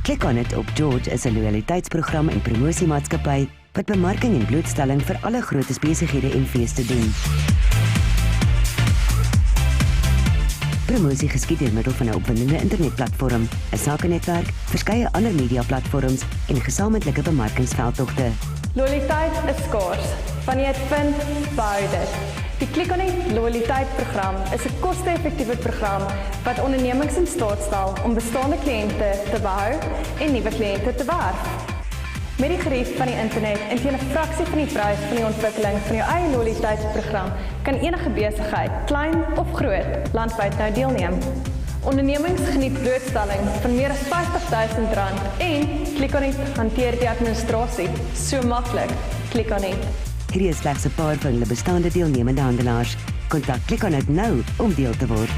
ClickOnIt op George is 'n loyaliteitsprogram en promosiemaatskappy wat bemarking en blootstelling vir alle grootes besighede en feeste doen. Promosie geskied deur middel van 'n opwindende internetplatform, 'n sakenetwerk, verskeie ander mediaplatforms en gesamentlike bemarkingsveldtogte. Loyaliteit is skaars. Wanneer jy dit vind, bou dit. Die ClickOnIt loyaliteitsprogram is 'n koste-effektiewe program wat ondernemings in staat stel om bestaande kliënte te behou en nuwe kliënte te werf. Met die gerief van die internet en teen 'n fraksie van die prys van die ontwikkeling van jou eie loyaliteitsprogram kan enige besigheid, klein of groot, landwyd nou deelneem. Ondernemings geniet blootstelling van meer as R50.000 en ClickOnIt hanteer die administrasie. So maklik, ClickOnIt. Hierdie is slegs 'n paar van hulle bestaande deelnemende handelaars. Kontak ClickOnIt nou om deel te word.